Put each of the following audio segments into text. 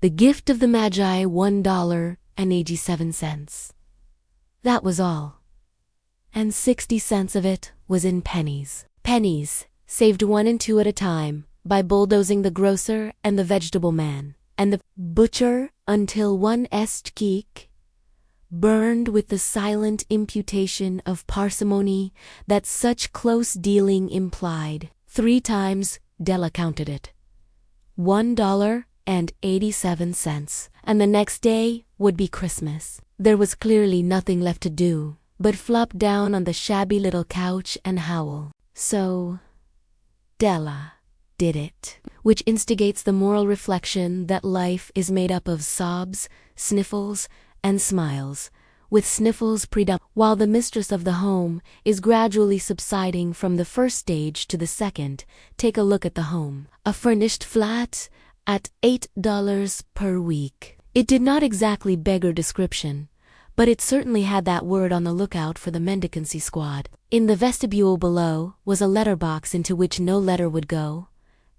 The gift of the Magi, $1.87. That was all. And 60 cents of it was in pennies. Pennies, saved 1 and 2 at a time, by bulldozing the grocer and the vegetable man, and the butcher until one cheek burned with the silent imputation of parsimony that such close dealing implied. 3 times, Della counted it. $1.87, and the next day would be Christmas. There was clearly nothing left to do but flop down on the shabby little couch and howl. So, Della did it, which instigates the moral reflection that life is made up of sobs, sniffles, and smiles, with sniffles predominant, while the mistress of the home is gradually subsiding from the first stage to the second. Take a look at the home. A furnished flat at $8 per week. It did not exactly beggar description, but it certainly had that word on the lookout for the mendicancy squad. In the vestibule below was a letterbox into which no letter would go,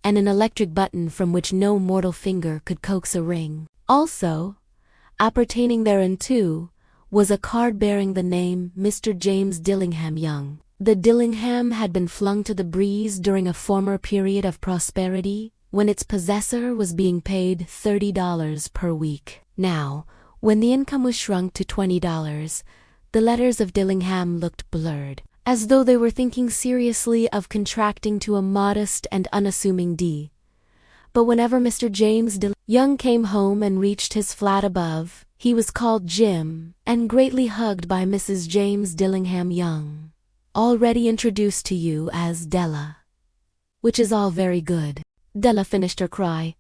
and an electric button from which no mortal finger could coax a ring. Also, appertaining thereunto, was a card bearing the name Mr. James Dillingham Young. The Dillingham had been flung to the breeze during a former period of prosperity, when its possessor was being paid $30 per week. Now, when the income was shrunk to $20, the letters of Dillingham looked blurred, as though they were thinking seriously of contracting to a modest and unassuming D. But whenever Mr. James Young came home and reached his flat above, he was called Jim, and greatly hugged by Mrs. James Dillingham Young, already introduced to you as Della. Which is all very good. Della finished her cry,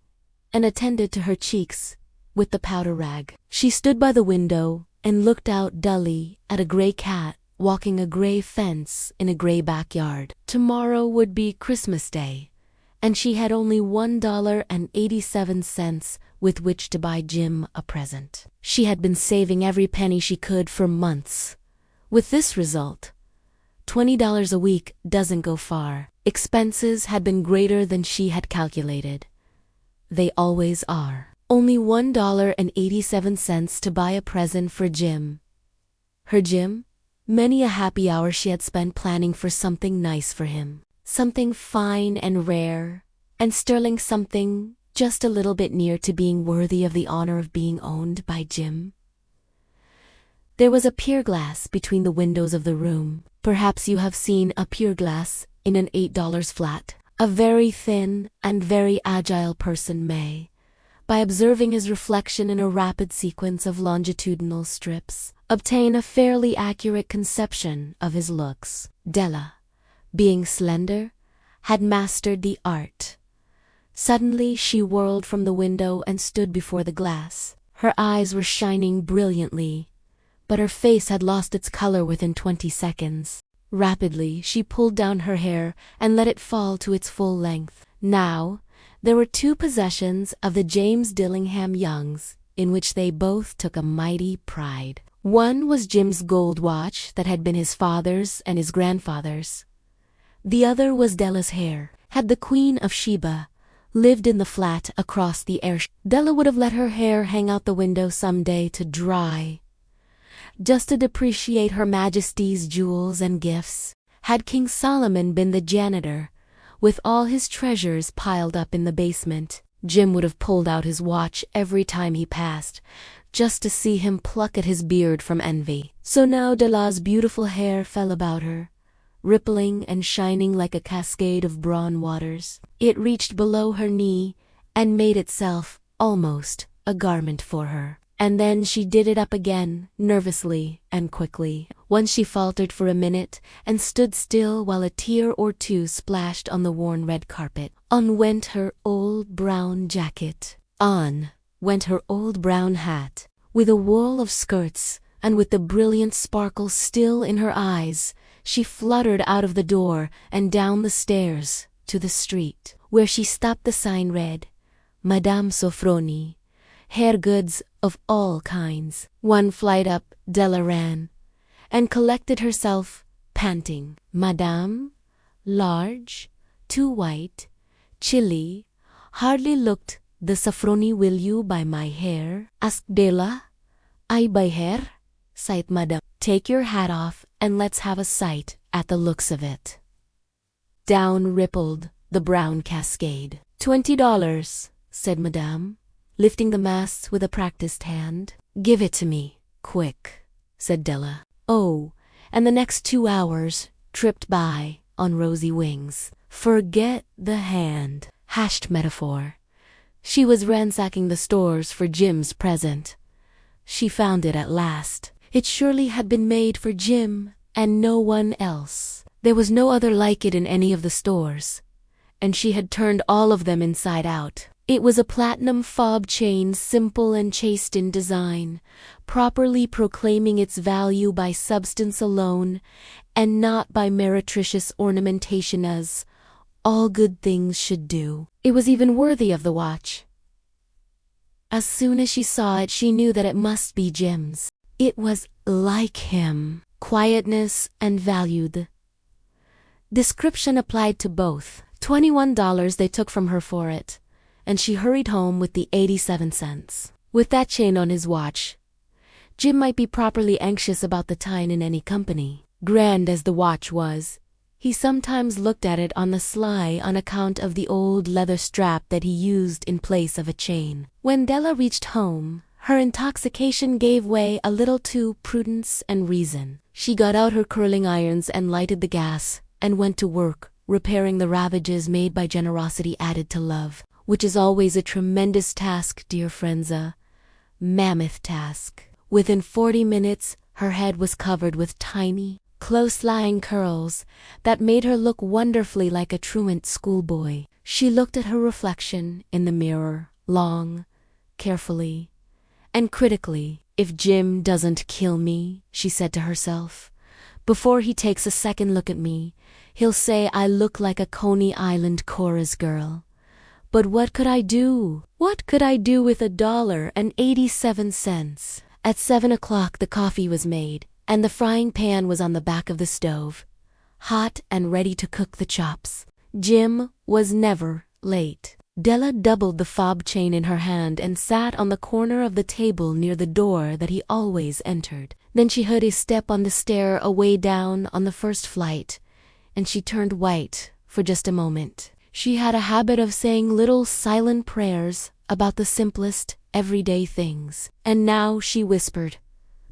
and attended to her cheeks with the powder rag. She stood by the window and looked out dully at a gray cat walking a gray fence in a gray backyard. Tomorrow would be Christmas Day, and she had only $1.87 with which to buy Jim a present. She had been saving every penny she could for months. With this result, $20 a week doesn't go far. Expenses had been greater than she had calculated. They always are. Only $1.87 to buy a present for Jim. Her Jim? Many a happy hour she had spent planning for something nice for him. Something fine and rare, and sterling, something just a little bit near to being worthy of the honor of being owned by Jim. There was a pier glass between the windows of the room. Perhaps you have seen a pier glass in an $8 flat. A very thin and very agile person may, by observing his reflection in a rapid sequence of longitudinal strips, obtain a fairly accurate conception of his looks. Della, being slender, had mastered the art. Suddenly she whirled from the window and stood before the glass. Her eyes were shining brilliantly, but her face had lost its color within 20 seconds. Rapidly she pulled down her hair and let it fall to its full length. Now, there were 2 possessions of the James Dillingham Youngs, in which they both took a mighty pride. One was Jim's gold watch that had been his father's and his grandfather's. The other was Della's hair. Had the Queen of Sheba lived in the flat across the air, Della would have let her hair hang out the window some day to dry, just to depreciate Her Majesty's jewels and gifts. Had King Solomon been the janitor, with all his treasures piled up in the basement, Jim would have pulled out his watch every time he passed, just to see him pluck at his beard from envy. So now Della's beautiful hair fell about her, rippling and shining like a cascade of brawn waters. It reached below her knee and made itself almost a garment for her. And then she did it up again, nervously and quickly. Once she faltered for a minute and stood still while a tear or two splashed on the worn red carpet. On went her old brown jacket. On went her old brown hat. With a whirl of skirts, and with the brilliant sparkle still in her eyes, she fluttered out of the door and down the stairs to the street, where she stopped. The sign read, Madame Sofroni, hair goods of all kinds. 1 flight up, Della ran, and collected herself, panting. Madame, large, too white, chilly, hardly looked "The Safroni, will you buy my hair?" asked Della. "I buy hair?" sighed Madame. "Take your hat off and let's have a sight at the looks of it." Down rippled the brown cascade. $20, said Madame, lifting the mass with a practiced hand. "Give it to me, quick," said Della. Oh, and the next 2 hours tripped by on rosy wings. Forget the hand. Hashed metaphor. She was ransacking the stores for Jim's present. She found it at last. It surely had been made for Jim and no one else. There was no other like it in any of the stores, and she had turned all of them inside out. It was a platinum fob chain, simple and chaste in design, properly proclaiming its value by substance alone and not by meretricious ornamentation, as all good things should do. It was even worthy of the watch. As soon as she saw it, she knew that it must be Jim's. It was like him. Quietness and valued. Description applied to both. $21 they took from her for it, and she hurried home with the 87 cents. With that chain on his watch, Jim might be properly anxious about the time in any company. Grand as the watch was, he sometimes looked at it on the sly on account of the old leather strap that he used in place of a chain. When Della reached home, her intoxication gave way a little to prudence and reason. She got out her curling irons and lighted the gas, and went to work, repairing the ravages made by generosity added to love, which is always a tremendous task, dear friends, a mammoth task. Within 40 minutes, her head was covered with tiny, close-lying curls that made her look wonderfully like a truant schoolboy. She looked at her reflection in the mirror, long, carefully, and critically. "If Jim doesn't kill me," she said to herself, "before he takes a second look at me, he'll say I look like a Coney Island chorus girl. But what could I do? What could I do with $1.87? At 7 o'clock the coffee was made, and the frying pan was on the back of the stove, hot and ready to cook the chops. Jim was never late. Della doubled the fob chain in her hand and sat on the corner of the table near the door that he always entered. Then she heard his step on the stair away down on the first flight, and she turned white for just a moment. She had a habit of saying little silent prayers about the simplest, everyday things. And now she whispered,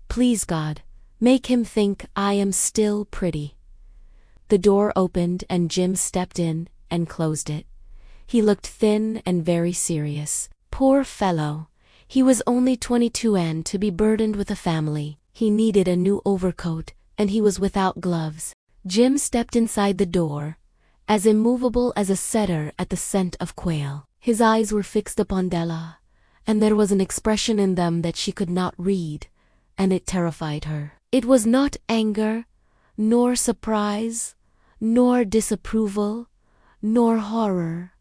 "Please God, make him think I am still pretty." The door opened and Jim stepped in and closed it. He looked thin and very serious. Poor fellow, he was only 22 and to be burdened with a family. He needed a new overcoat, and he was without gloves. Jim stepped inside the door, as immovable as a setter at the scent of quail. His eyes were fixed upon Della, and there was an expression in them that she could not read, and it terrified her. It was not anger, nor surprise, nor disapproval, nor horror,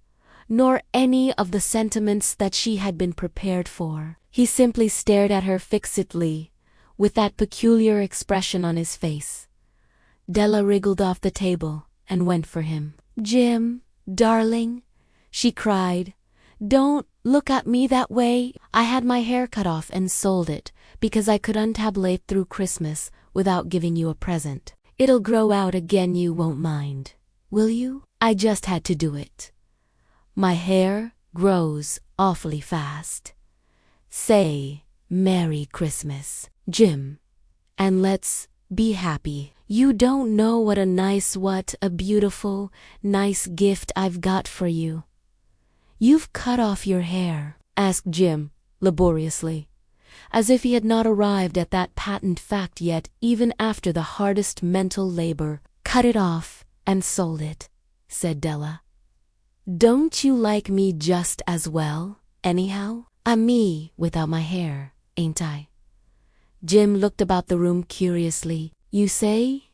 nor any of the sentiments that she had been prepared for. He simply stared at her fixedly, with that peculiar expression on his face. Della wriggled off the table and went for him. "Jim, darling," she cried, "don't look at me that way. I had my hair cut off and sold it because I couldn't tabulate through Christmas without giving you a present. It'll grow out again, you won't mind, will you? I just had to do it. My hair grows awfully fast. Say Merry Christmas, Jim, and let's be happy. You don't know what a beautiful, nice gift I've got for you." "You've cut off your hair?" asked Jim, laboriously, as if he had not arrived at that patent fact yet, even after the hardest mental labor. "Cut it off and sold it," said Della. "Don't you like me just as well, anyhow? I'm me without my hair, ain't I?" Jim looked about the room curiously. "You say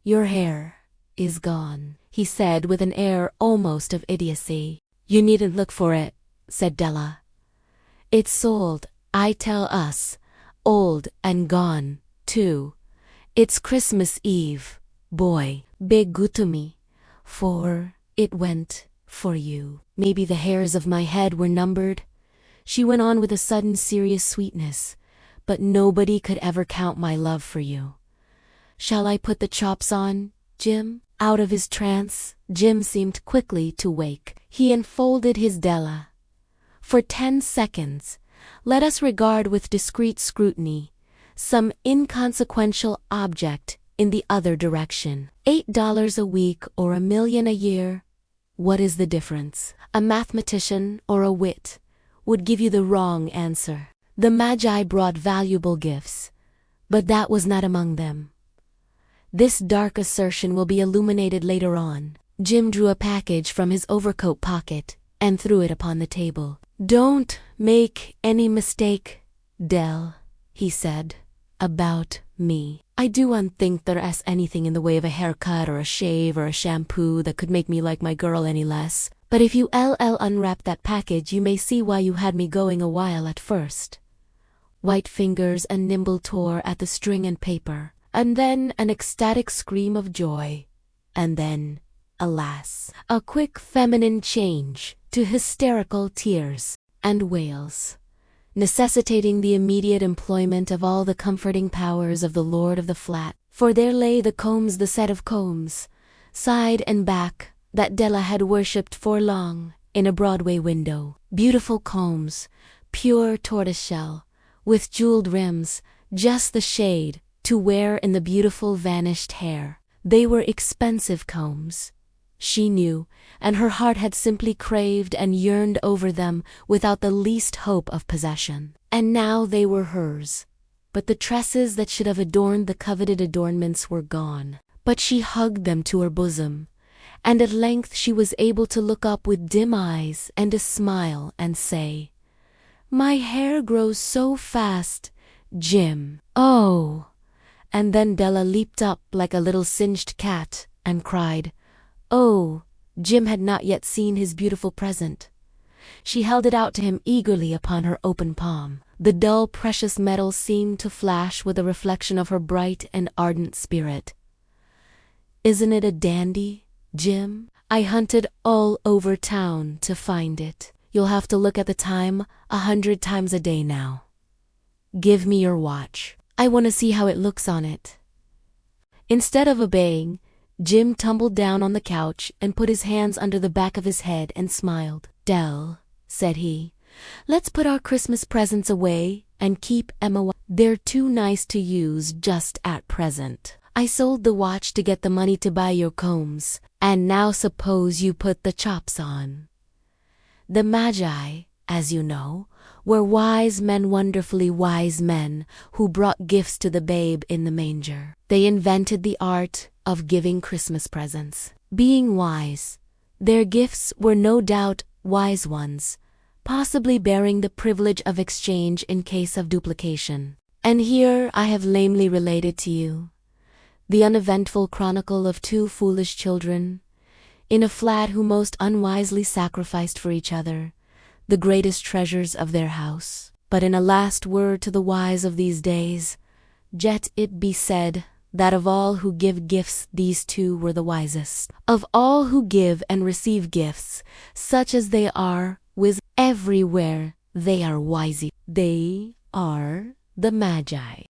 your hair is gone," he said with an air almost of idiocy. "You needn't look for it," said Della. "It's sold, I tell us, old and gone, too. It's Christmas Eve, boy, be good to me, for it went for you." maybe the hairs of my head were numbered. She went on with a sudden serious sweetness. But nobody could ever count my love for you. Shall I put the chops on, Jim? Out of his trance, Jim seemed quickly to wake. He unfolded his Della. For 10 seconds, let us regard with discreet scrutiny some inconsequential object in the other direction. $8 a week or $1 million a year? What is the difference? A mathematician or a wit would give you the wrong answer. The Magi brought valuable gifts, but that was not among them. This dark assertion will be illuminated later on. Jim drew a package from his overcoat pocket and threw it upon the table. Don't make any mistake, Dell, he said, about me. I don't think there is anything in the way of a haircut or a shave or a shampoo that could make me like my girl any less. But if you unwrap that package, you may see why you had me going a while at first. White fingers and nimble tore at the string and paper, and then an ecstatic scream of joy, and then, alas, a quick feminine change to hysterical tears and wails, necessitating the immediate employment of all the comforting powers of the lord of the flat. For there lay the combs, the set of combs, side and back, that Della had worshipped for long, in a Broadway window. Beautiful combs, pure tortoiseshell, with jeweled rims, just the shade to wear in the beautiful vanished hair. They were expensive combs, she knew, and her heart had simply craved and yearned over them without the least hope of possession. And now they were hers. But the tresses that should have adorned the coveted adornments were gone. But she hugged them to her bosom, and at length she was able to look up with dim eyes and a smile and say, "My hair grows so fast, Jim." "Oh!" And then Della leaped up like a little singed cat and cried, "Oh!" Jim had not yet seen his beautiful present. She held it out to him eagerly upon her open palm. The dull precious metal seemed to flash with a reflection of her bright and ardent spirit. "Isn't it a dandy, Jim? I hunted all over town to find it. You'll have to look at the time 100 times a day now. Give me your watch. I want to see how it looks on it." Instead of obeying, Jim tumbled down on the couch and put his hands under the back of his head and smiled. "Dell," said he, "let's put our Christmas presents away and keep Emma. They're too nice to use just at present. I sold the watch to get the money to buy your combs, and now suppose you put the chops on." The Magi, as you know, were wise men, wonderfully wise men, who brought gifts to the babe in the manger. They invented the art of giving Christmas presents. Being wise, their gifts were no doubt wise ones, possibly bearing the privilege of exchange in case of duplication. And here I have lamely related to you the uneventful chronicle of two foolish children, in a flat, who most unwisely sacrificed for each other the greatest treasures of their house. But in a last word to the wise of these days, let it be said that of all who give gifts, these two were the wisest. Of all who give and receive gifts, such as they are, everywhere they are wise. They are the Magi.